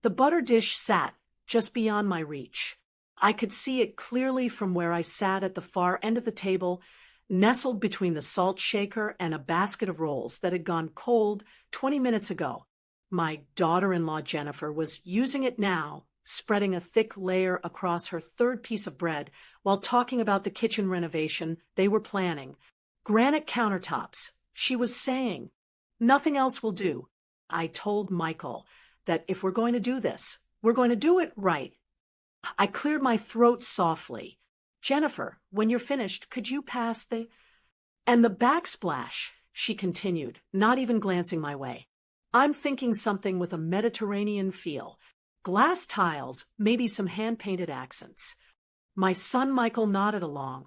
The butter dish sat just beyond my reach. I could see it clearly from where I sat at the far end of the table, nestled between the salt shaker and a basket of rolls that had gone cold 20 minutes ago. My daughter-in-law Jennifer was using it now, spreading a thick layer across her third piece of bread while talking about the kitchen renovation they were planning. Granite countertops, she was saying. Nothing else will do. I told Michael that if we're going to do this, we're going to do it right. I cleared my throat softly. Jennifer, when you're finished, could you pass the... And the backsplash, she continued, not even glancing my way. I'm thinking something with a Mediterranean feel. Glass tiles, maybe some hand-painted accents. My son Michael nodded along,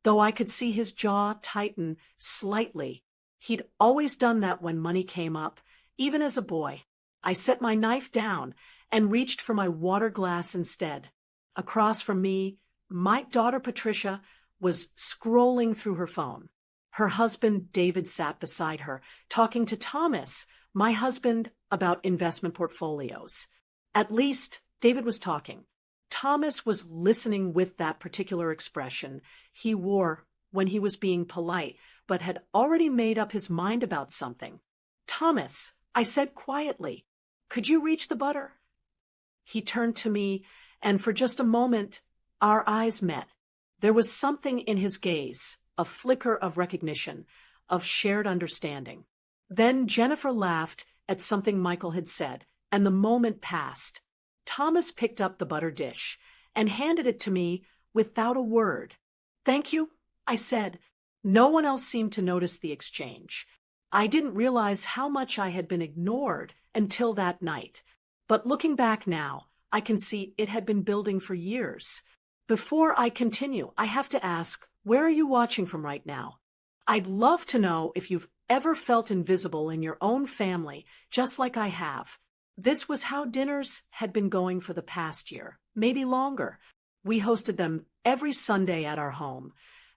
though I could see his jaw tighten slightly. He'd always done that when money came up, even as a boy. I set my knife down and reached for my water glass instead. Across from me, my daughter Patricia was scrolling through her phone. Her husband David sat beside her, talking to Thomas, my husband, about investment portfolios. At least, David was talking. Thomas was listening with that particular expression he wore when he was being polite, but had already made up his mind about something. Thomas, I said quietly, could you reach the butter? He turned to me, and for just a moment, our eyes met. There was something in his gaze, a flicker of recognition, of shared understanding. Then Jennifer laughed at something Michael had said, and the moment passed. Thomas picked up the butter dish and handed it to me without a word. Thank you, I said. No one else seemed to notice the exchange. I didn't realize how much I had been ignored until that night. But looking back now, I can see it had been building for years. Before I continue, I have to ask, where are you watching from right now? I'd love to know if you've ever felt invisible in your own family, just like I have. This was how dinners had been going for the past year, maybe longer. We hosted them every Sunday at our home,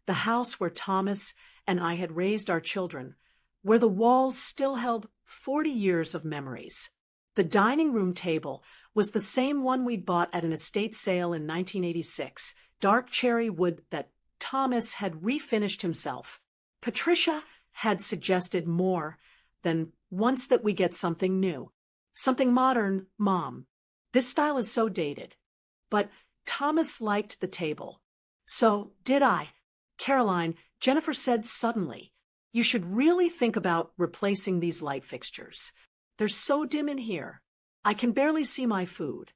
the house where Thomas and I had raised our children, where the walls still held 40 years of memories. The dining room table was the same one we'd bought at an estate sale in 1986, dark cherry wood that Thomas had refinished himself. Patricia had suggested more than once that we get something new. Something modern, Mom. This style is so dated. But Thomas liked the table. So did I. Caroline, Jennifer said suddenly, you should really think about replacing these light fixtures. They're so dim in here. I can barely see my food.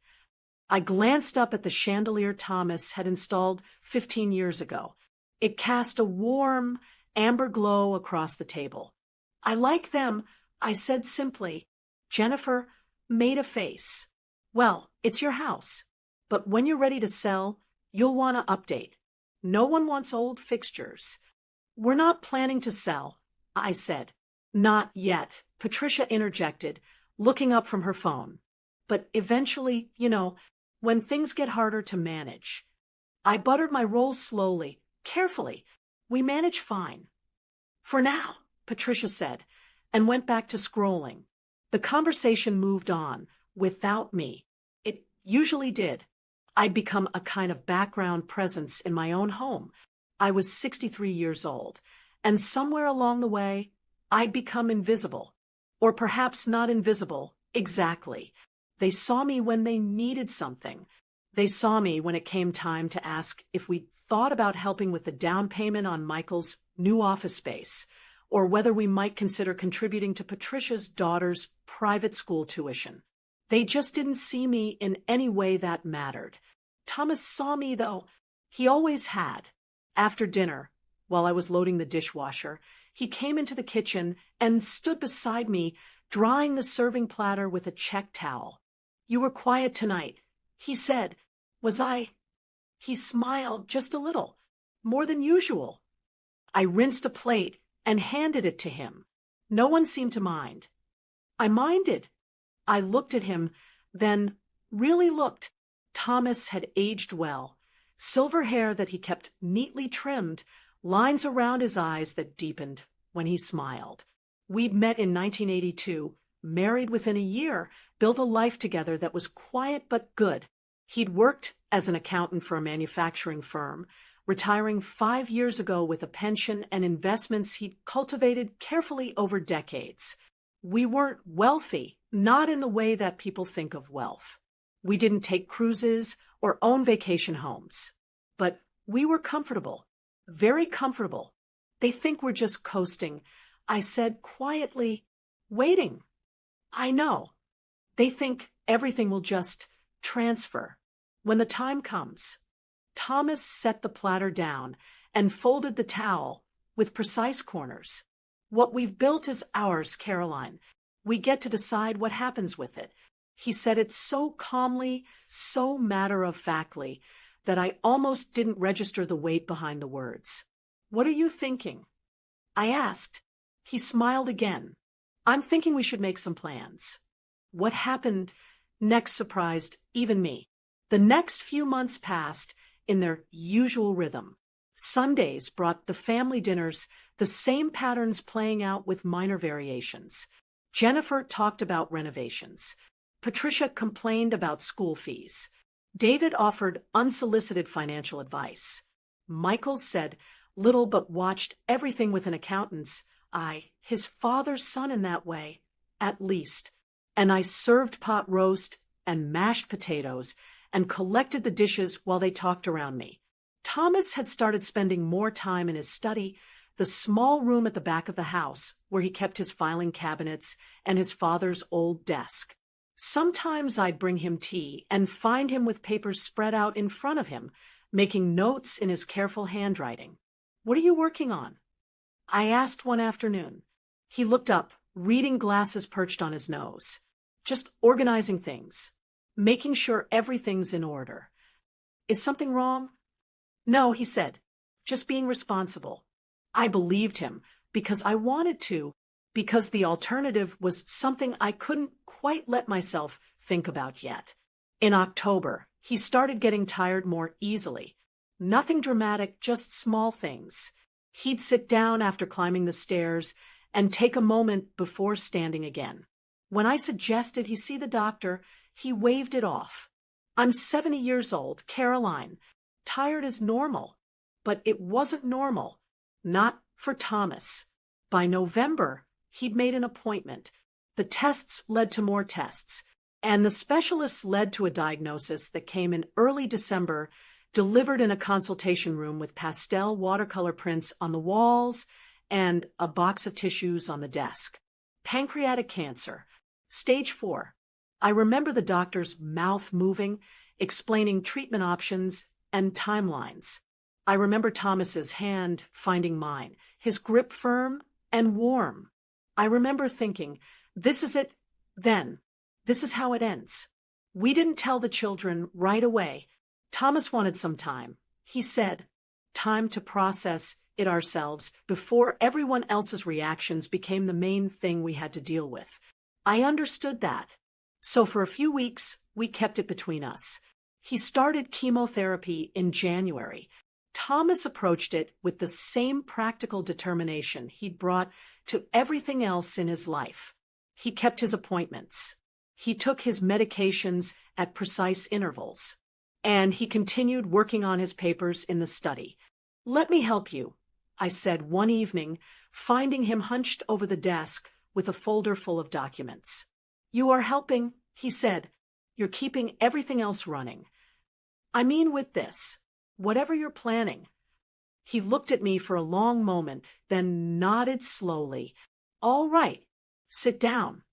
I glanced up at the chandelier Thomas had installed 15 years ago. It cast a warm, amber glow across the table. I like them, I said simply. Jennifer made a face. Well, it's your house. But when you're ready to sell, you'll want to update. No one wants old fixtures. We're not planning to sell, I said. Not yet, Patricia interjected, looking up from her phone. But eventually, when things get harder to manage. I buttered my rolls slowly, carefully. We manage fine. For now, Patricia said, and went back to scrolling. The conversation moved on, without me. It usually did. I'd become a kind of background presence in my own home. I was 63 years old, and somewhere along the way, I'd become invisible. Or perhaps not invisible, exactly. They saw me when they needed something. They saw me when it came time to ask if we'd thought about helping with the down payment on Michael's new office space, or whether we might consider contributing to Patricia's daughter's private school tuition. They just didn't see me in any way that mattered. Thomas saw me, though. He always had. After dinner, while I was loading the dishwasher, he came into the kitchen and stood beside me, drying the serving platter with a check towel. You were quiet tonight, he said. Was I? He smiled just a little, more than usual. I rinsed a plate and handed it to him. No one seemed to mind. I minded. I looked at him, then really looked. Thomas had aged well. Silver hair that he kept neatly trimmed, lines around his eyes that deepened when he smiled. We'd met in 1982, married within a year, built a life together that was quiet but good. He'd worked as an accountant for a manufacturing firm, retiring 5 years ago with a pension and investments he'd cultivated carefully over decades. We weren't wealthy, not in the way that people think of wealth. We didn't take cruises or own vacation homes. But we were comfortable, very comfortable. They think we're just coasting. I said quietly, waiting. I know. They think everything will just transfer. When the time comes. Thomas set the platter down and folded the towel with precise corners. What we've built is ours, Caroline. We get to decide what happens with it. He said it so calmly, so matter-of-factly, that I almost didn't register the weight behind the words. What are you thinking? I asked. He smiled again. I'm thinking we should make some plans. What happened next surprised even me. The next few months passed in their usual rhythm. Sundays brought the family dinners, the same patterns playing out with minor variations. Jennifer talked about renovations. Patricia complained about school fees. David offered unsolicited financial advice. Michael said little but watched everything with an accountant's eye, his father's son in that way, at least. And I served pot roast and mashed potatoes and collected the dishes while they talked around me. Thomas had started spending more time in his study, the small room at the back of the house where he kept his filing cabinets and his father's old desk. Sometimes I'd bring him tea and find him with papers spread out in front of him, making notes in his careful handwriting. What are you working on? I asked one afternoon. He looked up, reading glasses perched on his nose. Just organizing things, making sure everything's in order. Is something wrong? No, he said, just being responsible. I believed him because I wanted to, because the alternative was something I couldn't quite let myself think about yet. In October, he started getting tired more easily. Nothing dramatic, just small things. He'd sit down after climbing the stairs and take a moment before standing again. When I suggested he see the doctor, he waved it off. I'm 70 years old, Caroline. Tired is normal. But it wasn't normal. Not for Thomas. By November, he'd made an appointment. The tests led to more tests, and the specialists led to a diagnosis that came in early December, delivered in a consultation room with pastel watercolor prints on the walls and a box of tissues on the desk. Pancreatic cancer, stage 4. I remember the doctor's mouth moving, explaining treatment options and timelines. I remember Thomas's hand finding mine, his grip firm and warm. I remember thinking, this is it then. This is how it ends. We didn't tell the children right away. Thomas wanted some time. He said, time to process it ourselves before everyone else's reactions became the main thing we had to deal with. I understood that. So for a few weeks, we kept it between us. He started chemotherapy in January. Thomas approached it with the same practical determination he'd brought to everything else in his life. He kept his appointments. He took his medications at precise intervals. And he continued working on his papers in the study. Let me help you, I said one evening, finding him hunched over the desk with a folder full of documents. You are helping, he said. You're keeping everything else running. I mean with this, whatever you're planning. He looked at me for a long moment, then nodded slowly. All right, sit down.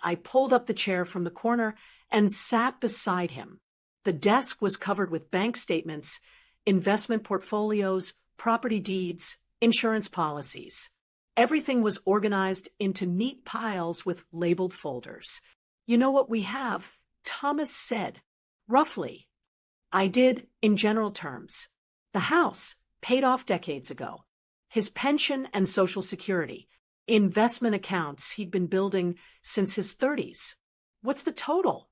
I pulled up the chair from the corner and sat beside him. The desk was covered with bank statements, investment portfolios, property deeds, insurance policies. Everything was organized into neat piles with labeled folders. You know what we have? Thomas said. Roughly. I did, in general terms. The house, paid off decades ago. His pension and Social Security. Investment accounts he'd been building since his 30s. What's the total?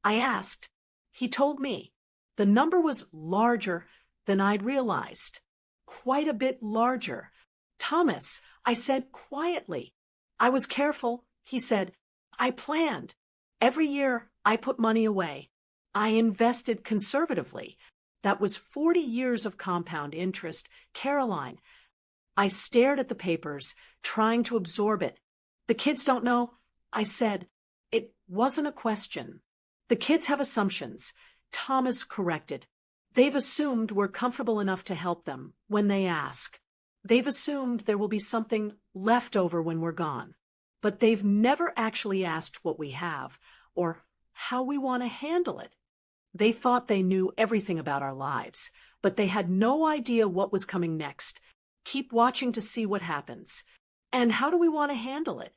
I asked. He told me. The number was larger than I'd realized. Quite a bit larger. Thomas, I said quietly. I was careful, he said. I planned. Every year, I put money away. I invested conservatively. That was 40 years of compound interest. Caroline, I stared at the papers, trying to absorb it. The kids don't know, I said. It wasn't a question. The kids have assumptions, Thomas corrected. They've assumed we're comfortable enough to help them when they ask. They've assumed there will be something left over when we're gone. But they've never actually asked what we have or how we want to handle it. They thought they knew everything about our lives, but they had no idea what was coming next. Keep watching to see what happens. And how do we want to handle it?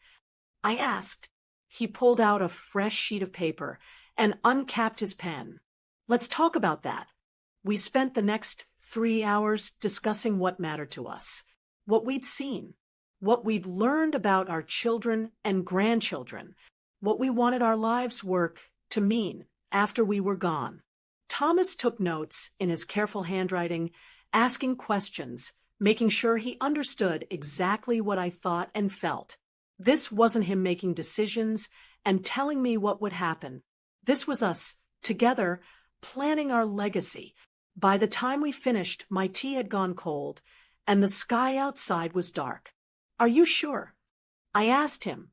I asked. He pulled out a fresh sheet of paper and uncapped his pen. Let's talk about that. We spent the next 3 hours discussing what mattered to us, what we'd seen, what we'd learned about our children and grandchildren, what we wanted our lives' work to mean after we were gone. Thomas took notes in his careful handwriting, asking questions, making sure he understood exactly what I thought and felt. This wasn't him making decisions and telling me what would happen. This was us, together, planning our legacy. By the time we finished, my tea had gone cold, and the sky outside was dark. Are you sure? I asked him.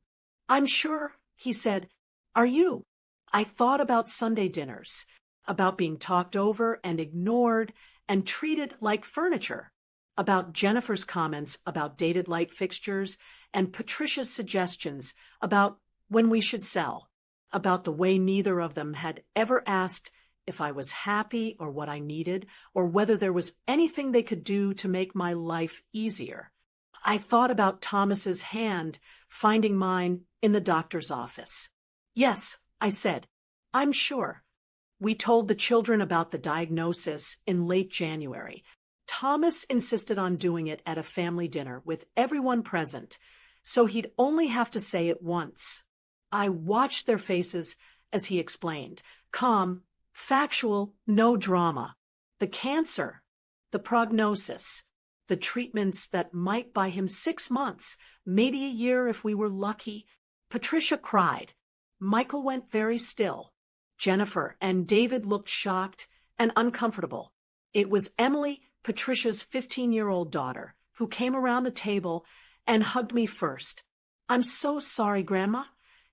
I'm sure, he said. Are you? I thought about Sunday dinners, about being talked over and ignored and treated like furniture, about Jennifer's comments about dated light fixtures and Patricia's suggestions about when we should sell, about the way neither of them had ever asked if I was happy or what I needed, or whether there was anything they could do to make my life easier. I thought about Thomas's hand finding mine in the doctor's office. Yes, I said, I'm sure. We told the children about the diagnosis in late January. Thomas insisted on doing it at a family dinner with everyone present, so he'd only have to say it once. I watched their faces as he explained, calm, factual, no drama. The cancer, the prognosis, the treatments that might buy him 6 months, maybe a year if we were lucky. Patricia cried. Michael went very still. Jennifer and David looked shocked and uncomfortable. It was Emily, Patricia's 15-year-old daughter, who came around the table and hugged me first. I'm so sorry, Grandma,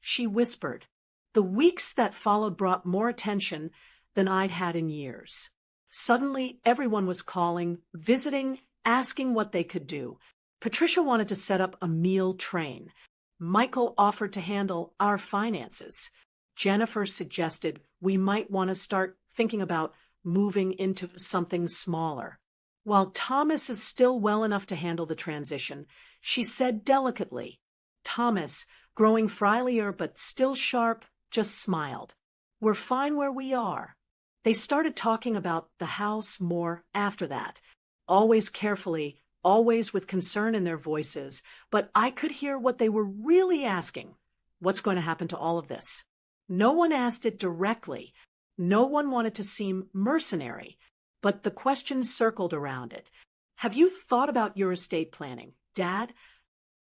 she whispered. The weeks that followed brought more attention than I'd had in years. Suddenly, everyone was calling, visiting, asking what they could do. Patricia wanted to set up a meal train. Michael offered to handle our finances. Jennifer suggested we might want to start thinking about moving into something smaller. While Thomas is still well enough to handle the transition, she said delicately. Thomas, growing frilier but still sharp, just smiled. We're fine where we are. They started talking about the house more after that, always carefully, always with concern in their voices, but I could hear what they were really asking. What's going to happen to all of this? No one asked it directly. No one wanted to seem mercenary, but the questions circled around it. Have you thought about your estate planning, Dad?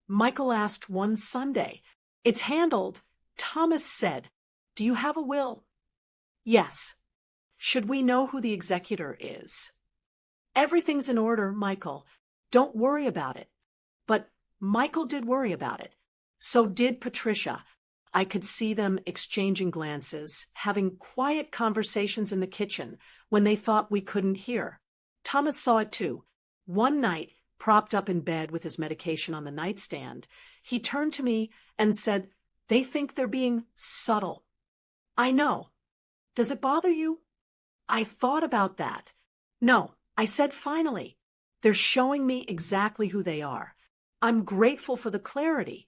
Michael asked one Sunday. It's handled, Thomas said. Do you have a will? Yes. Should we know who the executor is? Everything's in order, Michael. Don't worry about it. But Michael did worry about it. So did Patricia. I could see them exchanging glances, having quiet conversations in the kitchen when they thought we couldn't hear. Thomas saw it too. One night, propped up in bed with his medication on the nightstand, he turned to me and said, "They think they're being subtle." I know. Does it bother you? I thought about that. No, I said finally. They're showing me exactly who they are. I'm grateful for the clarity.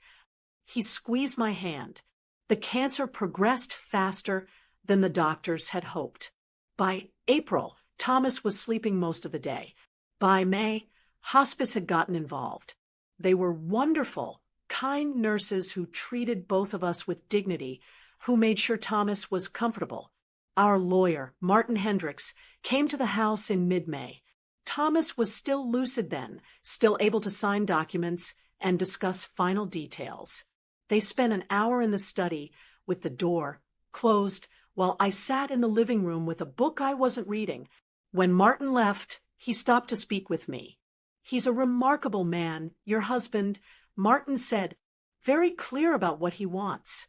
He squeezed my hand. The cancer progressed faster than the doctors had hoped. By April, Thomas was sleeping most of the day. By May, hospice had gotten involved. They were wonderful, kind nurses who treated both of us with dignity, who made sure Thomas was comfortable. Our lawyer, Martin Hendricks, came to the house in mid-May. Thomas was still lucid then, still able to sign documents and discuss final details. They spent an hour in the study with the door closed while I sat in the living room with a book I wasn't reading. When Martin left, he stopped to speak with me. "He's a remarkable man, your husband," Martin said, "very clear about what he wants.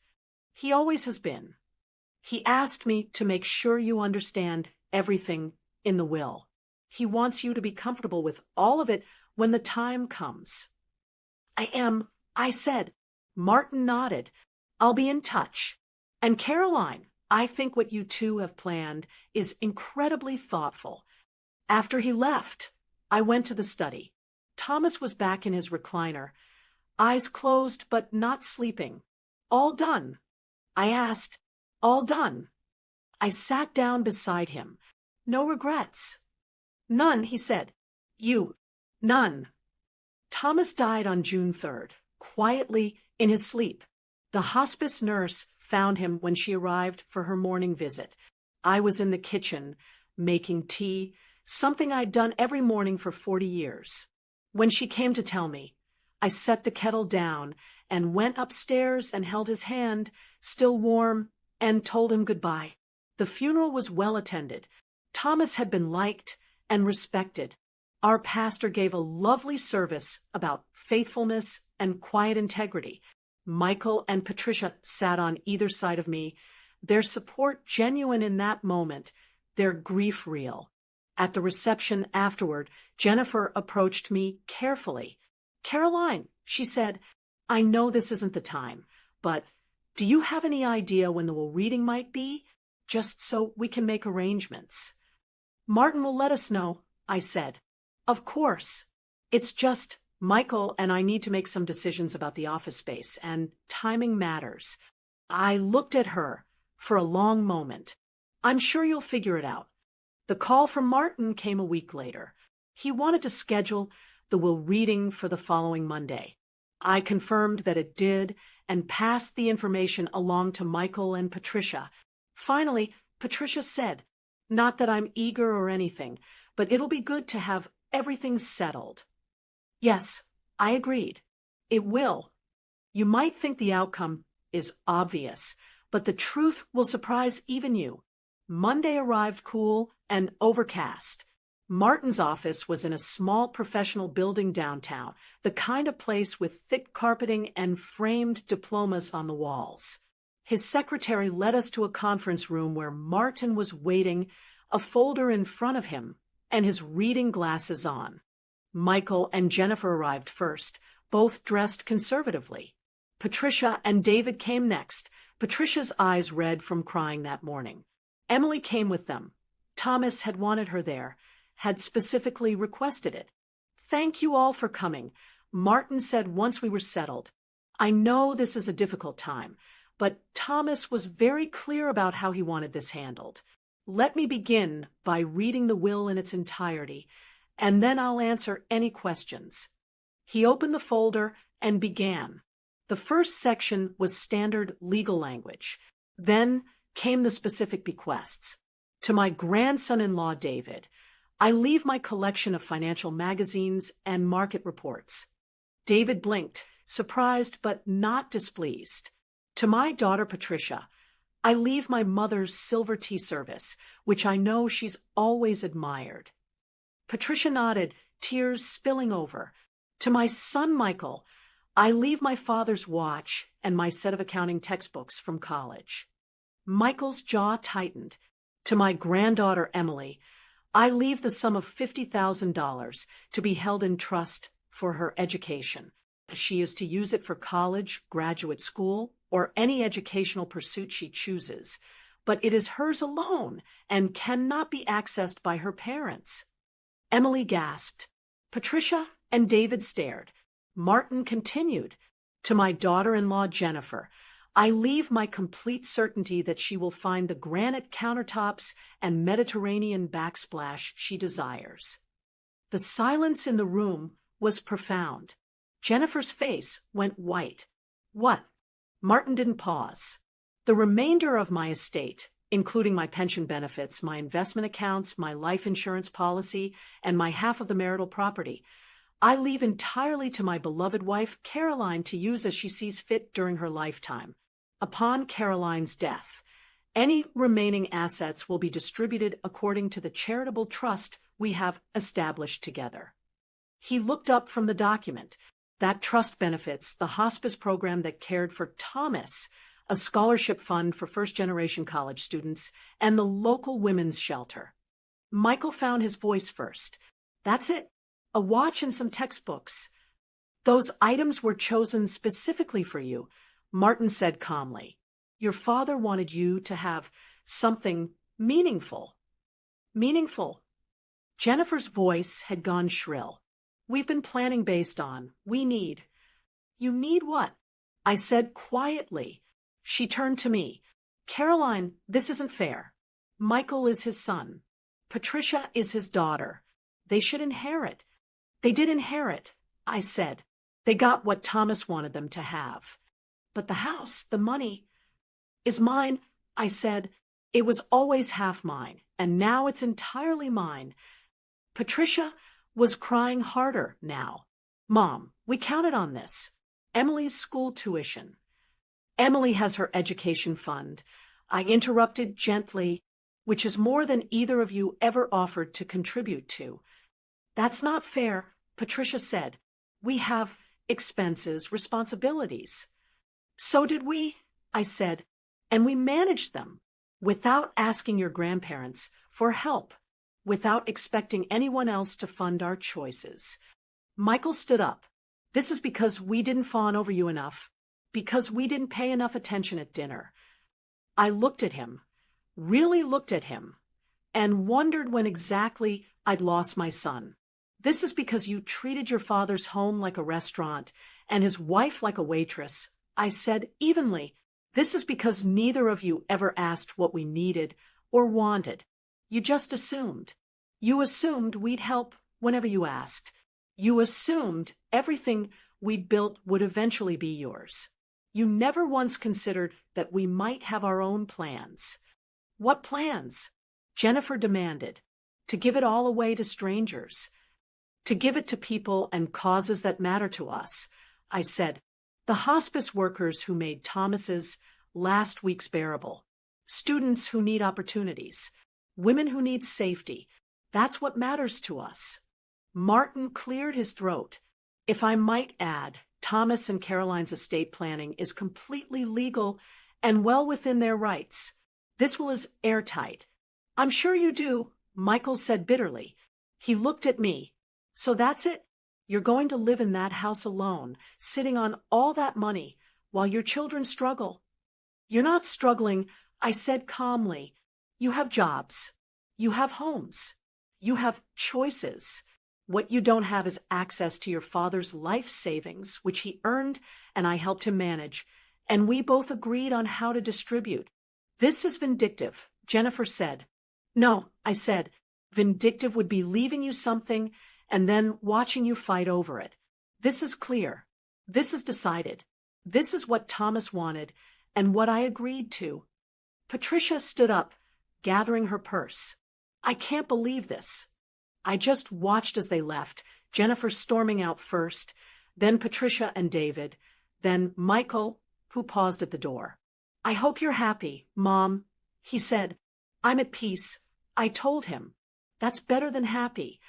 He always has been. He asked me to make sure you understand everything in the will. He wants you to be comfortable with all of it when the time comes." "I am," I said. Martin nodded. "I'll be in touch. And Caroline, I think what you two have planned is incredibly thoughtful." After he left, I went to the study. Thomas was back in his recliner, eyes closed but not sleeping. "All done?" I asked. "All done." I sat down beside him. "No regrets?" "None," he said. None." Thomas died on June 3rd, quietly in his sleep. The hospice nurse found him when she arrived for her morning visit. I was in the kitchen, making tea, something I'd done every morning for 40 years. When she came to tell me, I set the kettle down and went upstairs and held his hand, still warm, and told him goodbye. The funeral was well attended. Thomas had been liked and respected. Our pastor gave a lovely service about faithfulness and quiet integrity. Michael and Patricia sat on either side of me, their support genuine in that moment, their grief real. At the reception afterward, Jennifer approached me carefully. "Caroline," she said, "I know this isn't the time, but do you have any idea when the will reading might be? Just so we can make arrangements." "Martin will let us know," I said. "Of course. It's just Michael and I need to make some decisions about the office space, and timing matters." I looked at her for a long moment. "I'm sure you'll figure it out." The call from Martin came a week later. He wanted to schedule the will reading for the following Monday. I confirmed that it did and passed the information along to Michael and Patricia. Finally, Patricia said, "Not that I'm eager or anything, but it'll be good to have everything settled." Yes, I agreed. It will. You might think the outcome is obvious, but the truth will surprise even you. Monday arrived cool and overcast. Martin's office was in a small professional building downtown, the kind of place with thick carpeting and framed diplomas on the walls. His secretary led us to a conference room where Martin was waiting, a folder in front of him, and his reading glasses on. Michael and Jennifer arrived first, both dressed conservatively. Patricia and David came next, Patricia's eyes red from crying that morning. Emily came with them. Thomas had wanted her there, had specifically requested it. "Thank you all for coming," Martin said once we were settled. "I know this is a difficult time, but Thomas was very clear about how he wanted this handled. Let me begin by reading the will in its entirety, and then I'll answer any questions." He opened the folder and began. The first section was standard legal language. Then came the specific bequests. "To my grandson-in-law, David, I leave my collection of financial magazines and market reports." David blinked, surprised but not displeased. "To my daughter, Patricia, I leave my mother's silver tea service, which I know she's always admired." Patricia nodded, tears spilling over. "To my son, Michael, I leave my father's watch and my set of accounting textbooks from college." Michael's jaw tightened. "To my granddaughter, Emily, I leave the sum of $50,000 to be held in trust for her education. She is to use it for college, graduate school, or any educational pursuit she chooses, but it is hers alone and cannot be accessed by her parents." Emily gasped. Patricia and David stared. Martin continued, "To my daughter-in-law, Jennifer, I leave my complete certainty that she will find the granite countertops and Mediterranean backsplash she desires." The silence in the room was profound. Jennifer's face went white. "What?" Martin didn't pause. "The remainder of my estate, including my pension benefits, my investment accounts, my life insurance policy, and my half of the marital property, I leave entirely to my beloved wife, Caroline, to use as she sees fit during her lifetime. Upon Caroline's death, any remaining assets will be distributed according to the charitable trust we have established together. He looked up from the document. That trust benefits the hospice program that cared for Thomas, a scholarship fund for first-generation college students, and the local women's shelter. Michael found his voice first. That's it. A watch and some textbooks. Those items were chosen specifically for you, Martin said calmly. Your father wanted you to have something meaningful. Meaningful. Jennifer's voice had gone shrill. We've been planning based on, we need. You need what? I said quietly. She turned to me. Caroline, this isn't fair. Michael is his son. Patricia is his daughter. They should inherit. They did inherit, I said. They got what Thomas wanted them to have. But the house, the money, is mine, I said. It was always half mine, and now it's entirely mine. Patricia was crying harder now. Mom, we counted on this. Emily's school tuition. Emily has her education fund. I interrupted gently, which is more than either of you ever offered to contribute to. That's not fair, Patricia said. We have expenses, responsibilities. So did we, I said, and we managed them without asking your grandparents for help, without expecting anyone else to fund our choices. Michael stood up. This is because we didn't fawn over you enough, because we didn't pay enough attention at dinner. I looked at him, really looked at him, and wondered when exactly I'd lost my son. This is because you treated your father's home like a restaurant and his wife like a waitress, I said evenly. This is because neither of you ever asked what we needed or wanted. You just assumed. You assumed we'd help whenever you asked. You assumed everything we'd built would eventually be yours. You never once considered that we might have our own plans. What plans? Jennifer demanded. To give it all away to strangers. To give it to people and causes that matter to us, I said. The hospice workers who made Thomas's last weeks bearable. Students who need opportunities. Women who need safety. That's what matters to us. Martin cleared his throat. If I might add, Thomas and Caroline's estate planning is completely legal and well within their rights. This will is airtight. I'm sure you do, Michael said bitterly. He looked at me. So that's it? You're going to live in that house alone, sitting on all that money, while your children struggle. You're not struggling, I said calmly. You have jobs. You have homes. You have choices. What you don't have is access to your father's life savings, which he earned and I helped him manage, and we both agreed on how to distribute. This is vindictive, Jennifer said. No, I said. Vindictive would be leaving you something and then watching you fight over it. This is clear. This is decided. This is what Thomas wanted and what I agreed to. Patricia stood up, gathering her purse. I can't believe this. I just watched as they left, Jennifer storming out first, then Patricia and David, then Michael, who paused at the door. I hope you're happy, Mom, he said. I'm at peace, I told him. That's better than happy.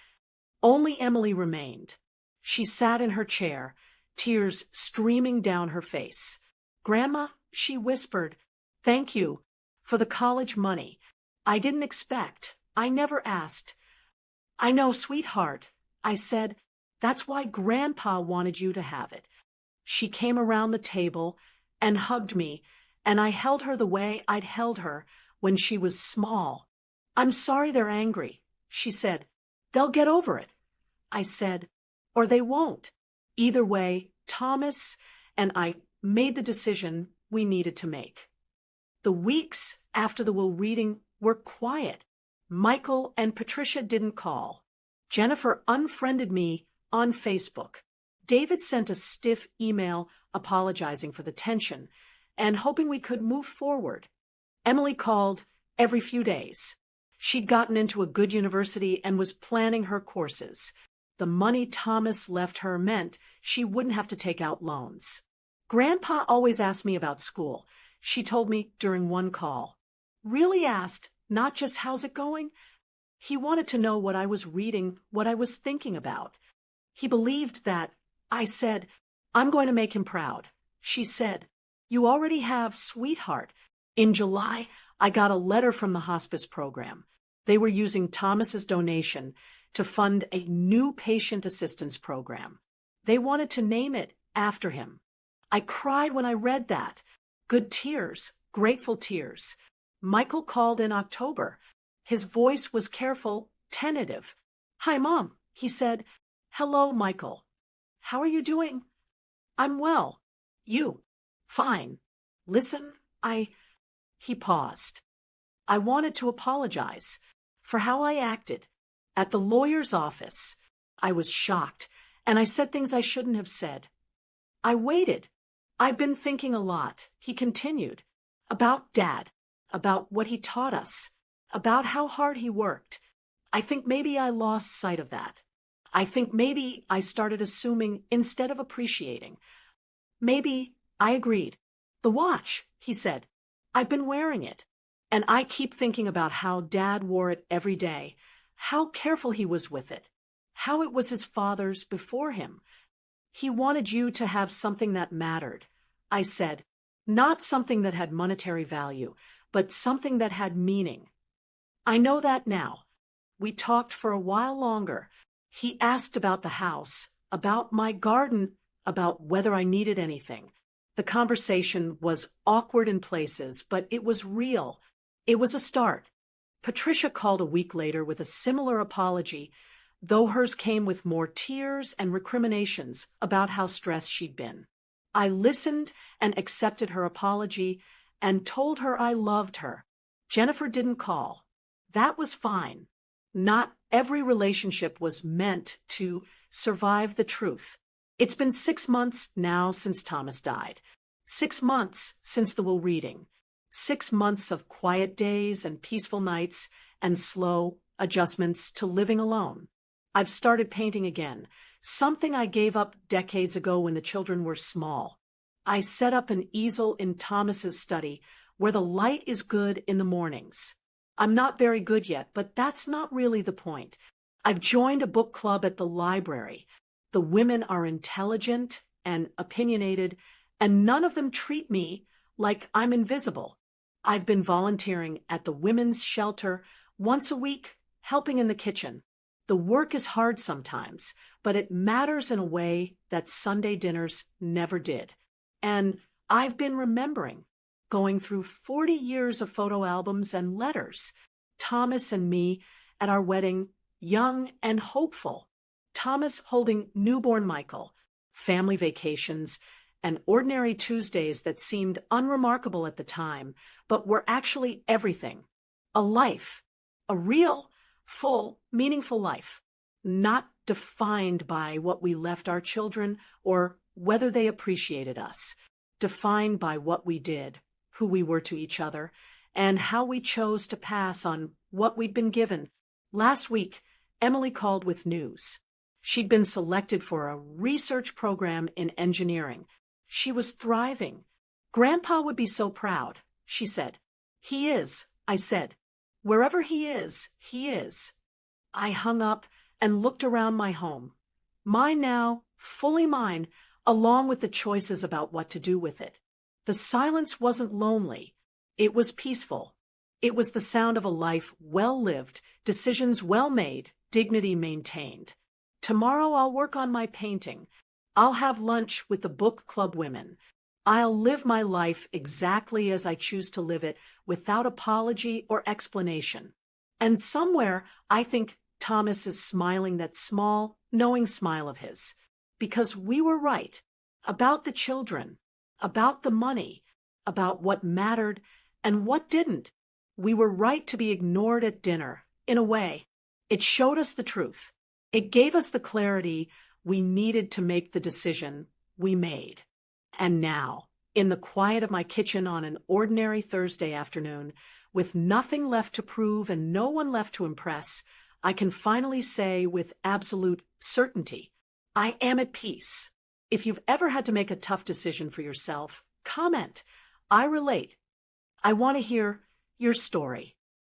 Only Emily remained. She sat in her chair, tears streaming down her face. Grandma, she whispered, thank you for the college money. I didn't expect. I never asked. I know, sweetheart, I said. That's why Grandpa wanted you to have it. She came around the table and hugged me, and I held her the way I'd held her when she was small. I'm sorry they're angry, she said. They'll get over it, I said, or they won't. Either way, Thomas and I made the decision we needed to make. The weeks after the will reading were quiet. Michael and Patricia didn't call. Jennifer unfriended me on Facebook. David sent a stiff email apologizing for the tension and hoping we could move forward. Emily called every few days. She'd gotten into a good university and was planning her courses. The money Thomas left her meant she wouldn't have to take out loans. Grandpa always asked me about school, she told me during one call. Really asked, not just how's it going? He wanted to know what I was reading, what I was thinking about. He believed that. I said, I'm going to make him proud. She said, you already have, sweetheart. In July, I got a letter from the hospice program. They were using Thomas's donation to fund a new patient assistance program. They wanted to name it after him. I cried when I read that. Good tears, grateful tears. Michael called in October. His voice was careful, tentative. Hi, Mom, he said. Hello, Michael. How are you doing? I'm well. You? Fine. Listen, He paused. I wanted to apologize for how I acted. At the lawyer's office, I was shocked, and I said things I shouldn't have said. I waited. I've been thinking a lot, he continued, about Dad, about what he taught us, about how hard he worked. I think maybe I lost sight of that. I think maybe I started assuming instead of appreciating. Maybe I agreed. The watch, he said. I've been wearing it, and I keep thinking about how Dad wore it every day, how careful he was with it, how it was his father's before him. He wanted you to have something that mattered, I said, not something that had monetary value, but something that had meaning. I know that now. We talked for a while longer. He asked about the house, about my garden, about whether I needed anything. The conversation was awkward in places, but it was real. It was a start. Patricia called a week later with a similar apology, though hers came with more tears and recriminations about how stressed she'd been. I listened and accepted her apology and told her I loved her. Jennifer didn't call. That was fine. Not every relationship was meant to survive the truth. It's been 6 months now since Thomas died. 6 months since the will reading. 6 months of quiet days and peaceful nights and slow adjustments to living alone. I've started painting again, something I gave up decades ago when the children were small. I set up an easel in Thomas's study where the light is good in the mornings. I'm not very good yet, but that's not really the point. I've joined a book club at the library. The women are intelligent and opinionated, and none of them treat me like I'm invisible. I've been volunteering at the women's shelter once a week, helping in the kitchen. The work is hard sometimes, but it matters in a way that Sunday dinners never did. And I've been remembering, going through 40 years of photo albums and letters, Thomas and me at our wedding, young and hopeful. Thomas holding newborn Michael, family vacations, and ordinary Tuesdays that seemed unremarkable at the time, but were actually everything. A life, a real, full, meaningful life, not defined by what we left our children or whether they appreciated us, defined by what we did, who we were to each other, and how we chose to pass on what we'd been given. Last week, Emily called with news. She'd been selected for a research program in engineering. She was thriving. Grandpa would be so proud, she said. He is, I said. Wherever he is, he is. I hung up and looked around my home. Mine now, fully mine, along with the choices about what to do with it. The silence wasn't lonely. It was peaceful. It was the sound of a life well lived, decisions well made, dignity maintained. Tomorrow I'll work on my painting. I'll have lunch with the book club women. I'll live my life exactly as I choose to live it, without apology or explanation. And somewhere, I think Thomas is smiling that small, knowing smile of his. Because we were right. About the children. About the money. About what mattered and what didn't. We were right to be ignored at dinner, in a way. It showed us the truth. It gave us the clarity we needed to make the decision we made. And now, in the quiet of my kitchen on an ordinary Thursday afternoon, with nothing left to prove and no one left to impress, I can finally say with absolute certainty, I am at peace. If you've ever had to make a tough decision for yourself, comment. I relate. I want to hear your story.